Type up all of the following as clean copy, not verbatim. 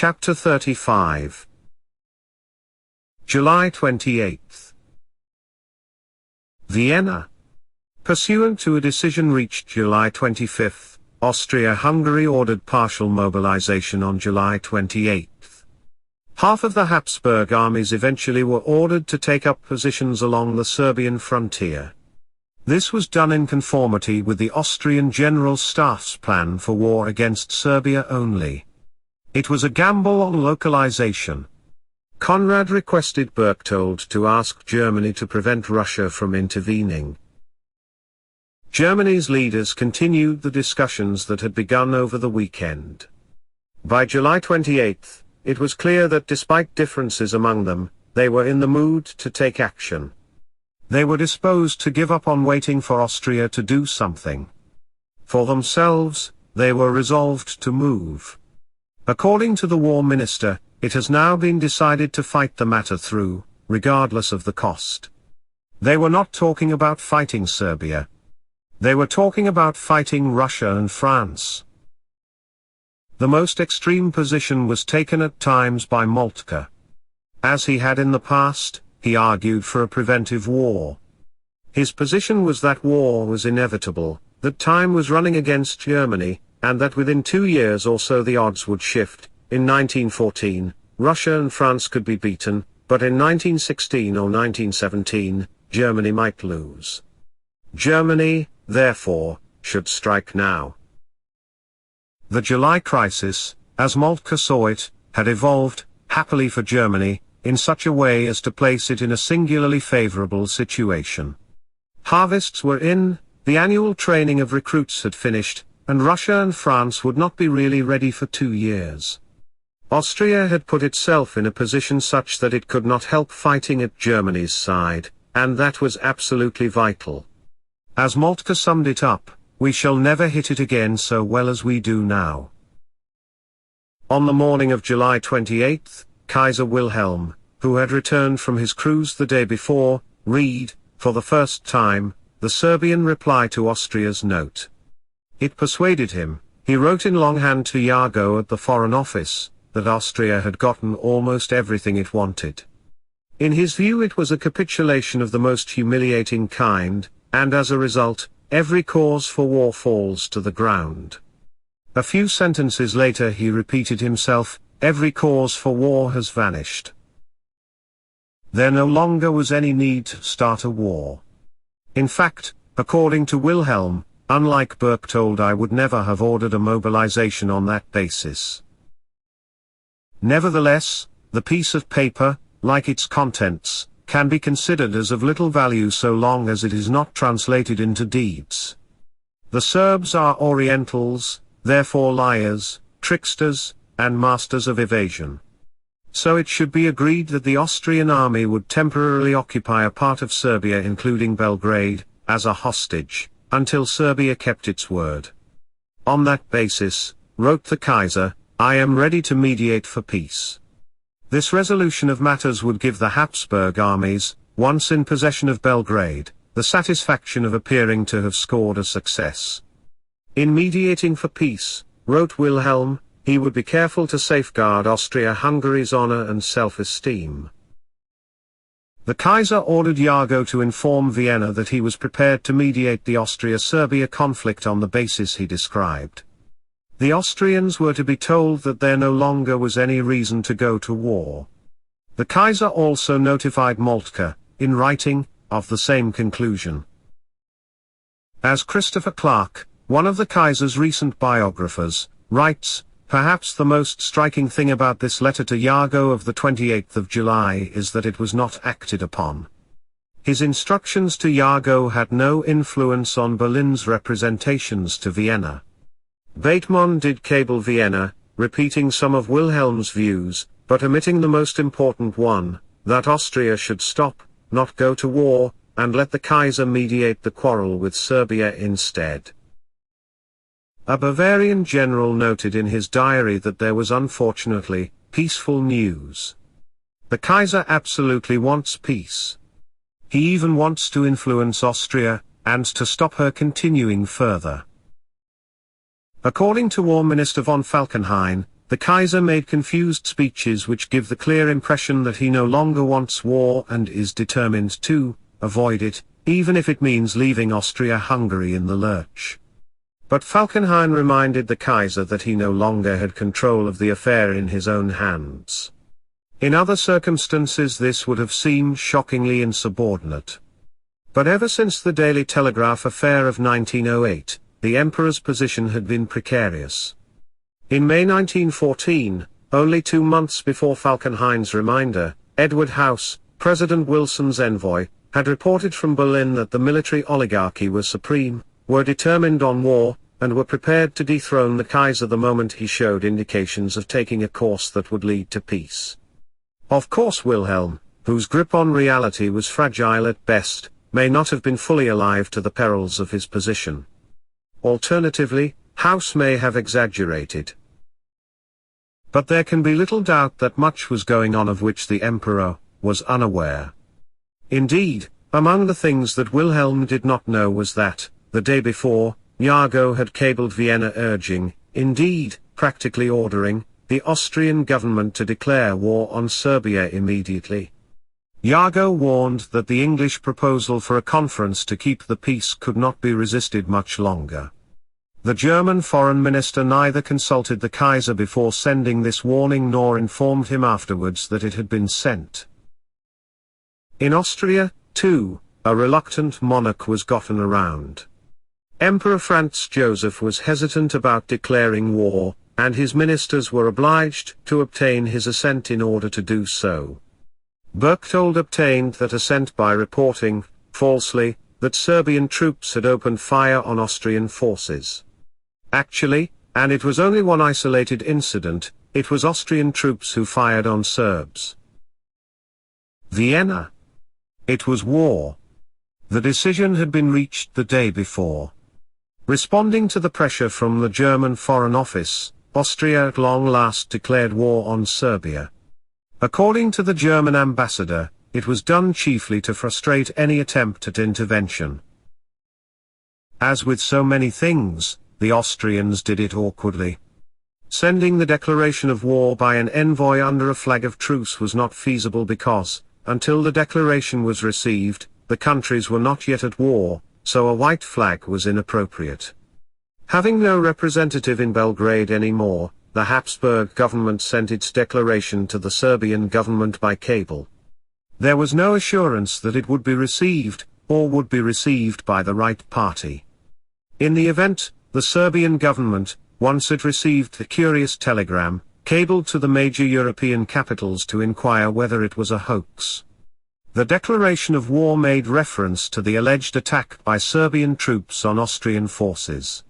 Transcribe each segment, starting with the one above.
Chapter 35. July 28. Vienna. Pursuant to a decision reached July 25, Austria-Hungary ordered partial mobilization on July 28. Half of the Habsburg armies eventually were ordered to take up positions along the Serbian frontier. This was done in conformity with the Austrian General Staff's plan for war against Serbia only. It was a gamble on localization. Conrad requested Berchtold to ask Germany to prevent Russia from intervening. Germany's leaders continued the discussions that had begun over the weekend. By July 28, it was clear that despite differences among them, they were in the mood to take action. They were disposed to give up on waiting for Austria to do something. For themselves, they were resolved to move. According to the War Minister, it has now been decided to fight the matter through, regardless of the cost. They were not talking about fighting Serbia. They were talking about fighting Russia and France. The most extreme position was taken at times by Moltke. As he had in the past, he argued for a preventive war. His position was that war was inevitable, that time was running against Germany, and that within 2 years or so the odds would shift. In 1914, Russia and France could be beaten, but in 1916 or 1917, Germany might lose. Germany, therefore, should strike now. The July crisis, as Moltke saw it, had evolved, happily for Germany, in such a way as to place it in a singularly favorable situation. Harvests were in, the annual training of recruits had finished, and Russia and France would not be really ready for 2 years. Austria had put itself in a position such that it could not help fighting at Germany's side, and that was absolutely vital. As Moltke summed it up, we shall never hit it again so well as we do now. On the morning of July 28, Kaiser Wilhelm, who had returned from his cruise the day before, read, for the first time, the Serbian reply to Austria's note. It persuaded him, he wrote in longhand to Jago at the Foreign Office, that Austria had gotten almost everything it wanted. In his view it was a capitulation of the most humiliating kind, and as a result, every cause for war falls to the ground. A few sentences later he repeated himself, every cause for war has vanished. There no longer was any need to start a war. In fact, according to Wilhelm, unlike Berchtold, I would never have ordered a mobilization on that basis. Nevertheless, the piece of paper, like its contents, can be considered as of little value so long as it is not translated into deeds. The Serbs are Orientals, therefore liars, tricksters, and masters of evasion. So it should be agreed that the Austrian army would temporarily occupy a part of Serbia including Belgrade, as a hostage, until Serbia kept its word. On that basis, wrote the Kaiser, I am ready to mediate for peace. This resolution of matters would give the Habsburg armies, once in possession of Belgrade, the satisfaction of appearing to have scored a success. In mediating for peace, wrote Wilhelm, he would be careful to safeguard Austria-Hungary's honor and self-esteem. The Kaiser ordered Jago to inform Vienna that he was prepared to mediate the Austria-Serbia conflict on the basis he described. The Austrians were to be told that there no longer was any reason to go to war. The Kaiser also notified Moltke, in writing, of the same conclusion. As Christopher Clark, one of the Kaiser's recent biographers, writes, perhaps the most striking thing about this letter to Jago of the 28th of July is that it was not acted upon. His instructions to Jago had no influence on Berlin's representations to Vienna. Bateman did cable Vienna, repeating some of Wilhelm's views, but omitting the most important one, that Austria should stop, not go to war, and let the Kaiser mediate the quarrel with Serbia instead. A Bavarian general noted in his diary that there was unfortunately, peaceful news. The Kaiser absolutely wants peace. He even wants to influence Austria, and to stop her continuing further. According to War Minister von Falkenhayn, the Kaiser made confused speeches which give the clear impression that he no longer wants war and is determined to avoid it, even if it means leaving Austria-Hungary in the lurch. But Falkenhayn reminded the Kaiser that he no longer had control of the affair in his own hands. In other circumstances this would have seemed shockingly insubordinate. But ever since the Daily Telegraph affair of 1908, the Emperor's position had been precarious. In May 1914, only 2 months before Falkenhayn's reminder, Edward House, President Wilson's envoy, had reported from Berlin that the military oligarchy was supreme, were determined on war, and were prepared to dethrone the Kaiser the moment he showed indications of taking a course that would lead to peace. Of course Wilhelm, whose grip on reality was fragile at best, may not have been fully alive to the perils of his position. Alternatively, House may have exaggerated. But there can be little doubt that much was going on of which the Emperor was unaware. Indeed, among the things that Wilhelm did not know was that, the day before, Jago had cabled Vienna urging, indeed, practically ordering, the Austrian government to declare war on Serbia immediately. Jago warned that the English proposal for a conference to keep the peace could not be resisted much longer. The German foreign minister neither consulted the Kaiser before sending this warning nor informed him afterwards that it had been sent. In Austria, too, a reluctant monarch was gotten around. Emperor Franz Joseph was hesitant about declaring war, and his ministers were obliged to obtain his assent in order to do so. Berchtold obtained that assent by reporting, falsely, that Serbian troops had opened fire on Austrian forces. Actually, and it was only one isolated incident, it was Austrian troops who fired on Serbs. Vienna. It was war. The decision had been reached the day before. Responding to the pressure from the German Foreign Office, Austria at long last declared war on Serbia. According to the German ambassador, it was done chiefly to frustrate any attempt at intervention. As with so many things, the Austrians did it awkwardly. Sending the declaration of war by an envoy under a flag of truce was not feasible because, until the declaration was received, the countries were not yet at war, so a white flag was inappropriate. Having no representative in Belgrade anymore, the Habsburg government sent its declaration to the Serbian government by cable. There was no assurance that it would be received, or would be received by the right party. In the event, the Serbian government, once it received the curious telegram, cabled to the major European capitals to inquire whether it was a hoax. The declaration of war made reference to the alleged attack by Serbian troops on Austrian forces.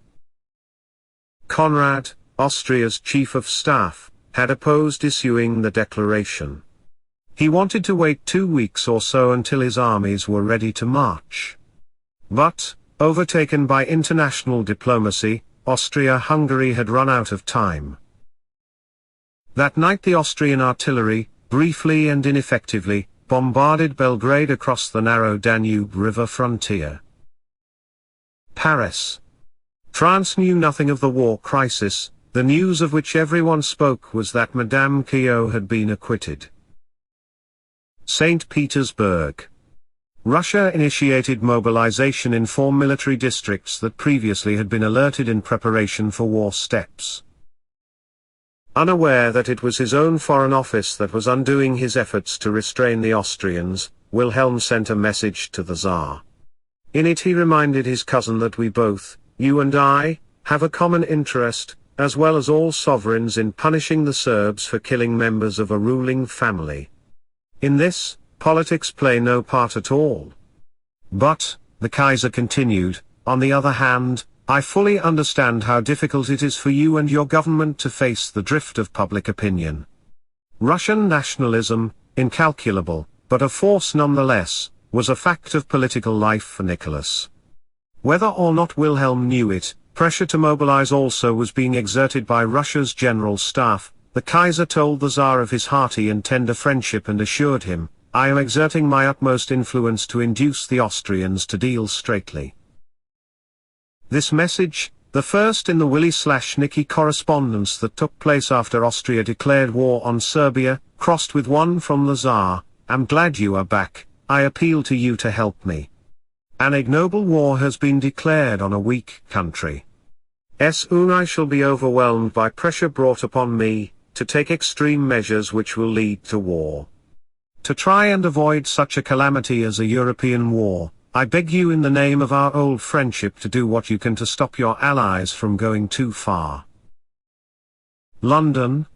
Conrad, Austria's chief of staff, had opposed issuing the declaration. He wanted to wait 2 weeks or so until his armies were ready to march. But, overtaken by international diplomacy, Austria-Hungary had run out of time. That night the Austrian artillery, briefly and ineffectively, bombarded Belgrade across the narrow Danube River frontier. Paris. France knew nothing of the war crisis, the news of which everyone spoke was that Madame Keogh had been acquitted. St. Petersburg. Russia initiated mobilization in 4 military districts that previously had been alerted in preparation for war steps. Unaware that it was his own foreign office that was undoing his efforts to restrain the Austrians, Wilhelm sent a message to the Tsar. In it he reminded his cousin that we both, you and I, have a common interest, as well as all sovereigns, in punishing the Serbs for killing members of a ruling family. In this, politics play no part at all. But, the Kaiser continued, on the other hand, I fully understand how difficult it is for you and your government to face the drift of public opinion. Russian nationalism, incalculable, but a force nonetheless, was a fact of political life for Nicholas. Whether or not Wilhelm knew it, pressure to mobilize also was being exerted by Russia's general staff. The Kaiser told the Tsar of his hearty and tender friendship and assured him, I am exerting my utmost influence to induce the Austrians to deal straightly. This message, The first in the Willie/Nicky correspondence that took place after Austria declared war on Serbia, crossed with one from the Tsar: "I'm glad you are back, I appeal to you to help me. An ignoble war has been declared on a weak country. Soon I shall be overwhelmed by pressure brought upon me, to take extreme measures which will lead to war. To try and avoid such a calamity as a European war, I beg you in the name of our old friendship to do what you can to stop your allies from going too far." London.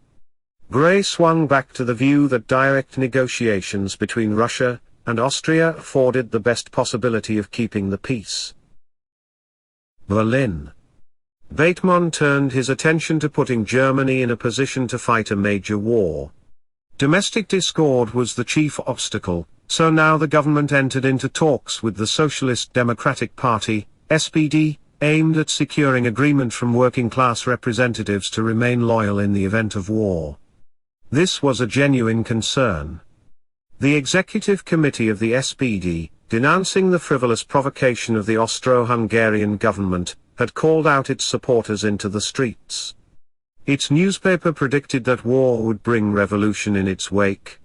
Grey swung back to the view that direct negotiations between Russia and Austria afforded the best possibility of keeping the peace. Berlin. Bateman turned his attention to putting Germany in a position to fight a major war. Domestic discord was the chief obstacle, so now the government entered into talks with the Socialist Democratic Party, SPD, aimed at securing agreement from working-class representatives to remain loyal in the event of war. This was a genuine concern. The Executive Committee of the SPD, denouncing the frivolous provocation of the Austro-Hungarian government, had called out its supporters into the streets. Its newspaper predicted that war would bring revolution in its wake.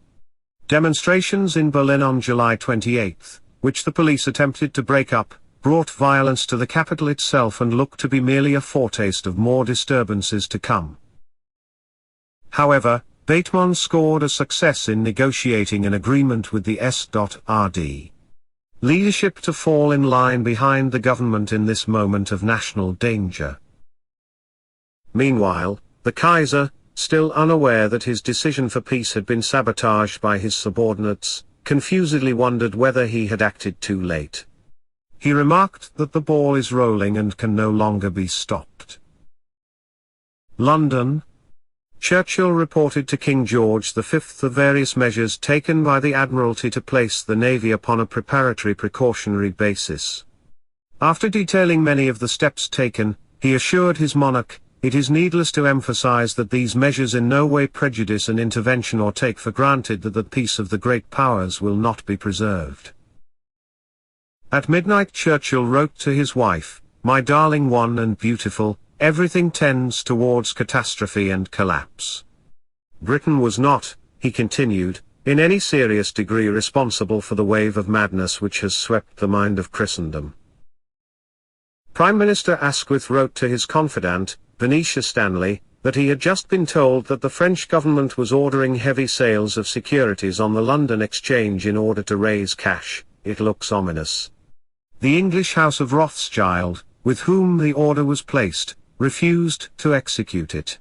Demonstrations in Berlin on July 28, which the police attempted to break up, brought violence to the capital itself and looked to be merely a foretaste of more disturbances to come. However, Bateman scored a success in negotiating an agreement with the S.R.D. leadership to fall in line behind the government in this moment of national danger. Meanwhile, the Kaiser, still unaware that his decision for peace had been sabotaged by his subordinates, confusedly wondered whether he had acted too late. He remarked that the ball is rolling and can no longer be stopped. London. Churchill reported to King George V the various measures taken by the Admiralty to place the Navy upon a preparatory precautionary basis. After detailing many of the steps taken, he assured his monarch, "It is needless to emphasize that these measures in no way prejudice an intervention or take for granted that the peace of the great powers will not be preserved." At midnight Churchill wrote to his wife, "My darling one and beautiful, everything tends towards catastrophe and collapse. Britain was not," he continued, "in any serious degree responsible for the wave of madness which has swept the mind of Christendom." Prime Minister Asquith wrote to his confidant, Venetia Stanley, that he had just been told that the French government was ordering heavy sales of securities on the London Exchange in order to raise cash. "It looks ominous." The English House of Rothschild, with whom the order was placed, refused to execute it.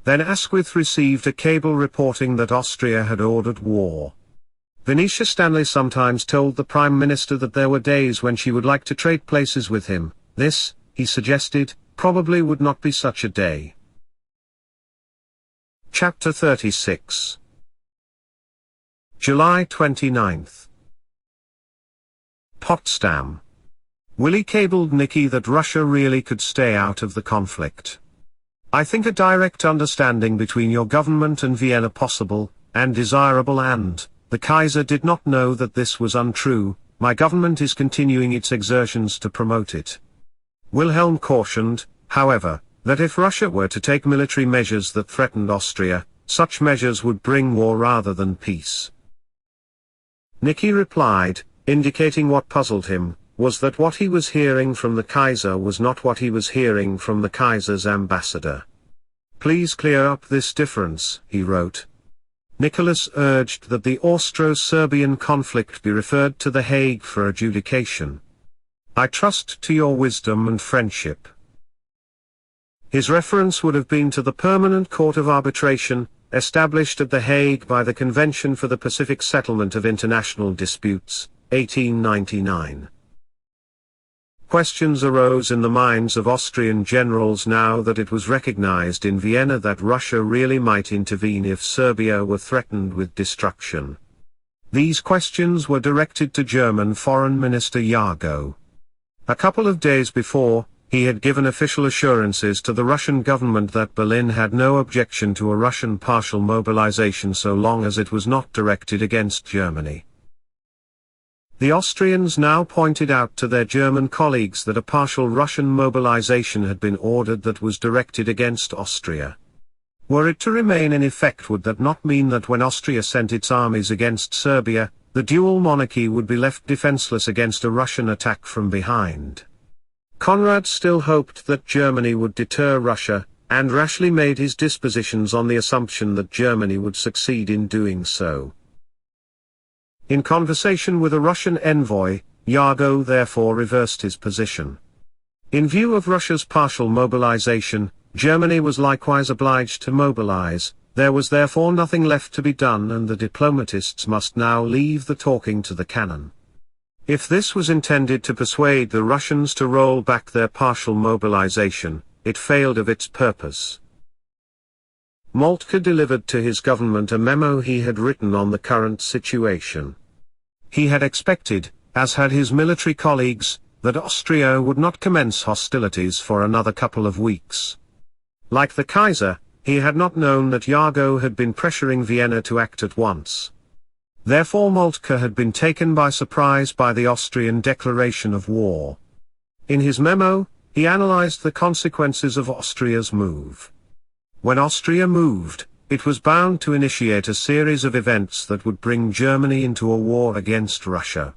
Then Asquith received a cable reporting that Austria had ordered war. Venetia Stanley sometimes told the Prime Minister that there were days when she would like to trade places with him. This, he suggested, probably would not be such a day. Chapter 36. July 29. Potsdam. Willie cabled Nicky that Russia really could stay out of the conflict. "I think a direct understanding between your government and Vienna possible, and desirable, and, the Kaiser did not know that this was untrue. My government is continuing its exertions to promote it." Wilhelm cautioned, however, that if Russia were to take military measures that threatened Austria, such measures would bring war rather than peace. Nicky replied, indicating what puzzled him, was that what he was hearing from the Kaiser was not what he was hearing from the Kaiser's ambassador. "Please clear up this difference," he wrote. Nicholas urged that the Austro-Serbian conflict be referred to The Hague for adjudication. "I trust to your wisdom and friendship." His reference would have been to the Permanent Court of Arbitration, established at The Hague by the Convention for the Pacific Settlement of International Disputes, 1899. Questions arose in the minds of Austrian generals now that it was recognized in Vienna that Russia really might intervene if Serbia were threatened with destruction. These questions were directed to German Foreign Minister Jago. A couple of days before, he had given official assurances to the Russian government that Berlin had no objection to a Russian partial mobilization so long as it was not directed against Germany. The Austrians now pointed out to their German colleagues that a partial Russian mobilization had been ordered that was directed against Austria. Were it to remain in effect, would that not mean that when Austria sent its armies against Serbia, the dual monarchy would be left defenseless against a Russian attack from behind? Conrad still hoped that Germany would deter Russia, and rashly made his dispositions on the assumption that Germany would succeed in doing so. In conversation with a Russian envoy, Yargo therefore reversed his position. In view of Russia's partial mobilization, Germany was likewise obliged to mobilize. There was therefore nothing left to be done, and the diplomatists must now leave the talking to the cannon. If this was intended to persuade the Russians to roll back their partial mobilization, it failed of its purpose. Moltke delivered to his government a memo he had written on the current situation. He had expected, as had his military colleagues, that Austria would not commence hostilities for another couple of weeks. Like the Kaiser, he had not known that Yargo had been pressuring Vienna to act at once. Therefore Moltke had been taken by surprise by the Austrian declaration of war. In his memo, he analyzed the consequences of Austria's move. When Austria moved, it was bound to initiate a series of events that would bring Germany into a war against Russia.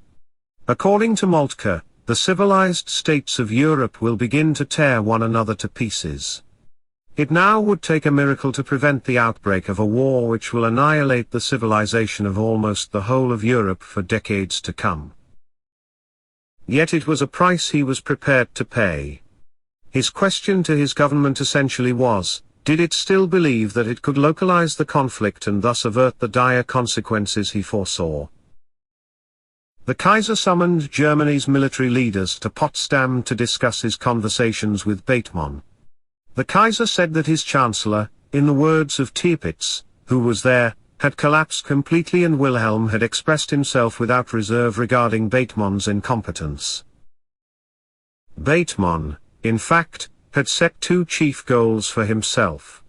According to Moltke, the civilized states of Europe will begin to tear one another to pieces. It now would take a miracle to prevent the outbreak of a war which will annihilate the civilization of almost the whole of Europe for decades to come. Yet it was a price he was prepared to pay. His question to his government essentially was, did it still believe that it could localize the conflict and thus avert the dire consequences he foresaw? The Kaiser summoned Germany's military leaders to Potsdam to discuss his conversations with Bethmann. The Kaiser said that his chancellor, in the words of Tirpitz, who was there, had collapsed completely, and Wilhelm had expressed himself without reserve regarding Bethmann's incompetence. Bethmann, in fact, had set two chief goals for himself.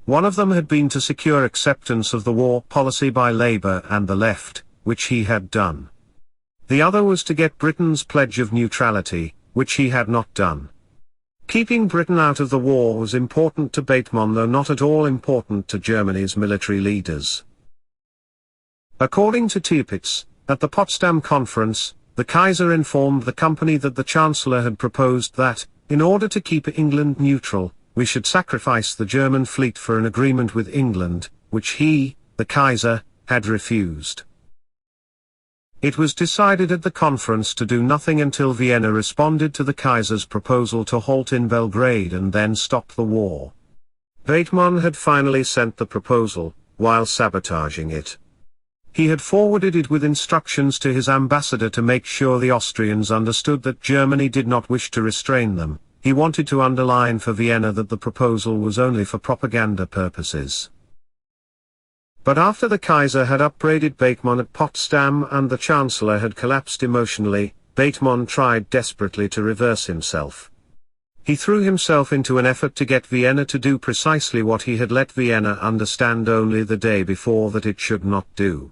One of them had been to secure acceptance of the war policy by Labour and the left, which he had done. The other was to get Britain's pledge of neutrality, which he had not done. Keeping Britain out of the war was important to Bethmann, though not at all important to Germany's military leaders. According to Tirpitz, at the Potsdam conference, the Kaiser informed the company that the Chancellor had proposed that, in order to keep England neutral, we should sacrifice the German fleet for an agreement with England, which he, the Kaiser, had refused. It was decided at the conference to do nothing until Vienna responded to the Kaiser's proposal to halt in Belgrade and then stop the war. Bethmann had finally sent the proposal, while sabotaging it. He had forwarded it with instructions to his ambassador to make sure the Austrians understood that Germany did not wish to restrain them. He wanted to underline for Vienna that the proposal was only for propaganda purposes. But after the Kaiser had upbraided Bethmann at Potsdam and the Chancellor had collapsed emotionally, Bethmann tried desperately to reverse himself. He threw himself into an effort to get Vienna to do precisely what he had let Vienna understand only the day before that it should not do.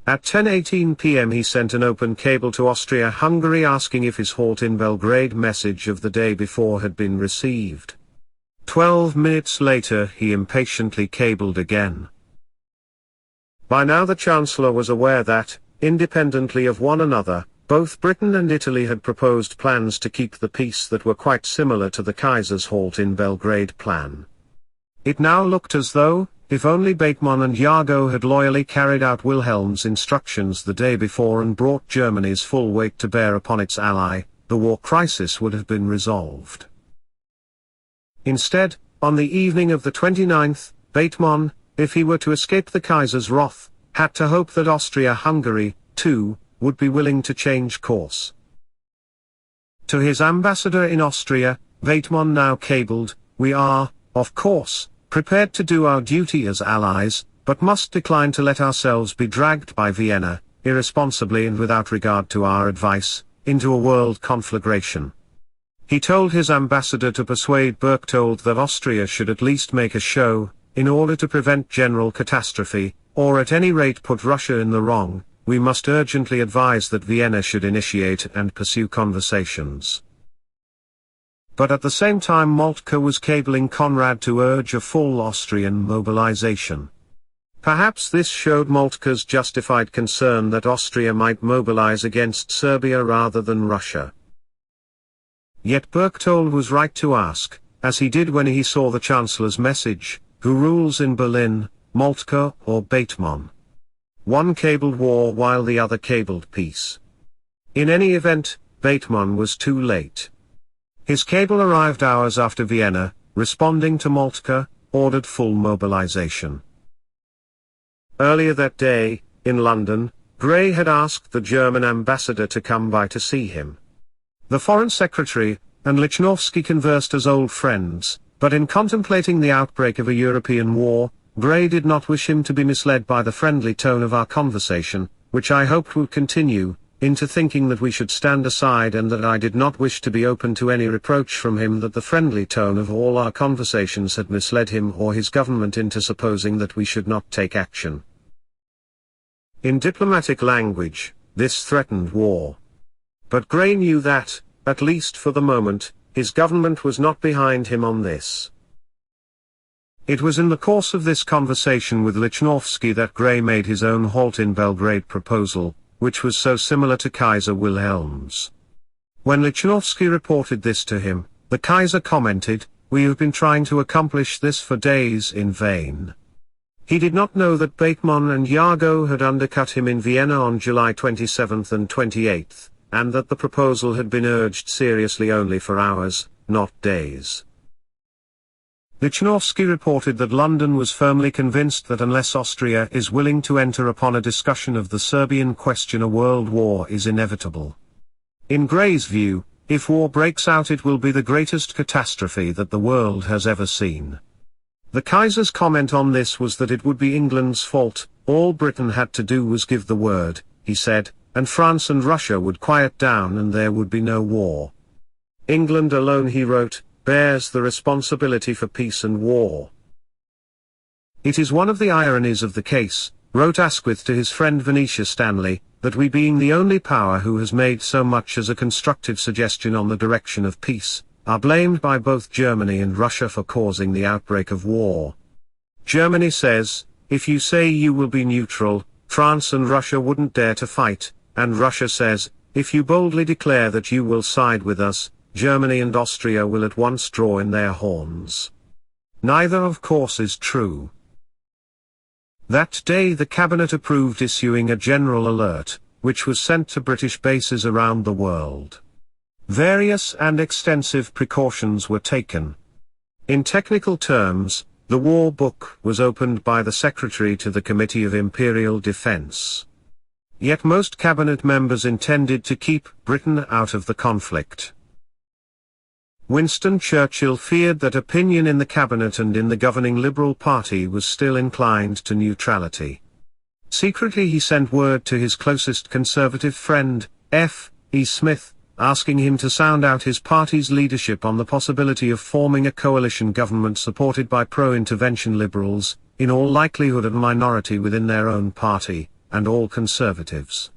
At 10:18 p.m. he sent an open cable to Austria-Hungary asking if his halt in Belgrade message of the day before had been received. 12 minutes later he impatiently cabled again. By now the Chancellor was aware that, independently of one another, both Britain and Italy had proposed plans to keep the peace that were quite similar to the Kaiser's halt in Belgrade plan. It now looked as though, if only Bethmann and Yargo had loyally carried out Wilhelm's instructions the day before and brought Germany's full weight to bear upon its ally, the war crisis would have been resolved. Instead, on the evening of the 29th, Bethmann, if he were to escape the Kaiser's wrath, had to hope that Austria-Hungary, too, would be willing to change course. To his ambassador in Austria, Bethmann now cabled, "We are, of course, prepared to do our duty as allies, but must decline to let ourselves be dragged by Vienna, irresponsibly and without regard to our advice, into a world conflagration." He told his ambassador to persuade Berchtold that Austria should at least make a show, in order to prevent general catastrophe, or at any rate put Russia in the wrong, we must urgently advise that Vienna should initiate and pursue conversations. But at the same time Moltke was cabling Conrad to urge a full Austrian mobilization. Perhaps this showed Moltke's justified concern that Austria might mobilize against Serbia rather than Russia. Yet Berchtold was right to ask, as he did when he saw the Chancellor's message, who rules in Berlin, Moltke or Bateman? One cabled war while the other cabled peace. In any event, Bateman was too late. His cable arrived hours after Vienna, responding to Moltke, ordered full mobilization. Earlier that day, in London, Grey had asked the German ambassador to come by to see him. The Foreign Secretary and Lichnowsky conversed as old friends, but in contemplating the outbreak of a European war, Grey did not wish him to be misled by the friendly tone of our conversation, which I hoped would continue, into thinking that we should stand aside, and that I did not wish to be open to any reproach from him that the friendly tone of all our conversations had misled him or his government into supposing that we should not take action. In diplomatic language, this threatened war. But Grey knew that, at least for the moment, his government was not behind him on this. It was in the course of this conversation with Lichnowsky that Grey made his own halt in Belgrade proposal, which was so similar to Kaiser Wilhelm's. When Lichnowsky reported this to him, the Kaiser commented, "We have been trying to accomplish this for days in vain." He did not know that Bateman and Jago had undercut him in Vienna on July 27 and 28, and that the proposal had been urged seriously only for hours, not days. Lichnowsky reported that London was firmly convinced that unless Austria is willing to enter upon a discussion of the Serbian question, a world war is inevitable. In Grey's view, if war breaks out, it will be the greatest catastrophe that the world has ever seen. The Kaiser's comment on this was that it would be England's fault, all Britain had to do was give the word, he said, and France and Russia would quiet down and there would be no war. England alone, he wrote, bears the responsibility for peace and war. It is one of the ironies of the case, wrote Asquith to his friend Venetia Stanley, that we, being the only power who has made so much as a constructive suggestion on the direction of peace, are blamed by both Germany and Russia for causing the outbreak of war. Germany says, if you say you will be neutral, France and Russia wouldn't dare to fight, and Russia says, if you boldly declare that you will side with us, Germany and Austria will at once draw in their horns. Neither of course is true. That day the Cabinet approved issuing a general alert, which was sent to British bases around the world. Various and extensive precautions were taken. In technical terms, the War Book was opened by the Secretary to the Committee of Imperial Defence. Yet most Cabinet members intended to keep Britain out of the conflict. Winston Churchill feared that opinion in the Cabinet and in the governing Liberal Party was still inclined to neutrality. Secretly he sent word to his closest Conservative friend, F. E. Smith, asking him to sound out his party's leadership on the possibility of forming a coalition government supported by pro-intervention Liberals, in all likelihood a minority within their own party, and all Conservatives.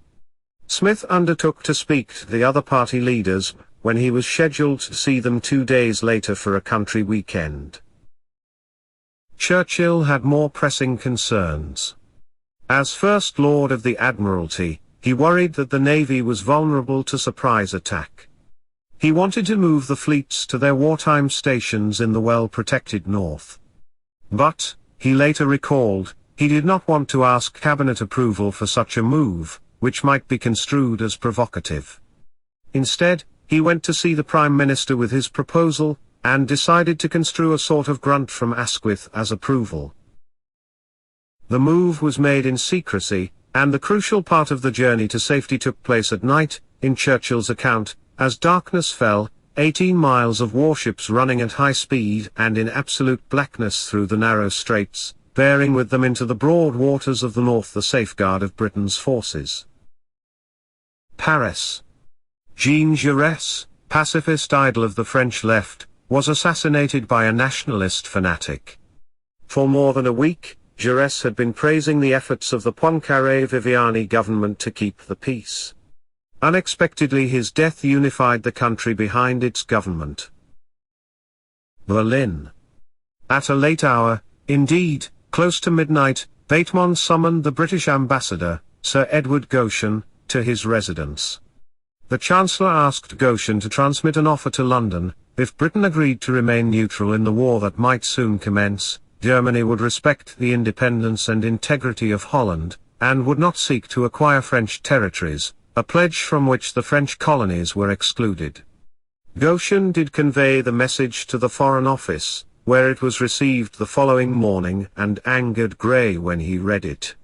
Smith undertook to speak to the other party leaders, when he was scheduled to see them 2 days later for a country weekend. Churchill had more pressing concerns. As First Lord of the Admiralty, he worried that the Navy was vulnerable to surprise attack. He wanted to move the fleets to their wartime stations in the well-protected north. But, he later recalled, he did not want to ask Cabinet approval for such a move, which might be construed as provocative. Instead, he went to see the Prime Minister with his proposal, and decided to construe a sort of grunt from Asquith as approval. The move was made in secrecy, and the crucial part of the journey to safety took place at night, in Churchill's account, as darkness fell, 18 miles of warships running at high speed and in absolute blackness through the narrow straits, bearing with them into the broad waters of the north the safeguard of Britain's forces. Paris. Jean Jaurès, pacifist idol of the French left, was assassinated by a nationalist fanatic. For more than a week, Jaurès had been praising the efforts of the Poincaré-Viviani government to keep the peace. Unexpectedly his death unified the country behind its government. Berlin. At a late hour, indeed, close to midnight, Bateman summoned the British ambassador, Sir Edward Goschen, to his residence. The Chancellor asked Goschen to transmit an offer to London: if Britain agreed to remain neutral in the war that might soon commence, Germany would respect the independence and integrity of Holland, and would not seek to acquire French territories, a pledge from which the French colonies were excluded. Goschen did convey the message to the Foreign Office, where it was received the following morning and angered Grey when he read it.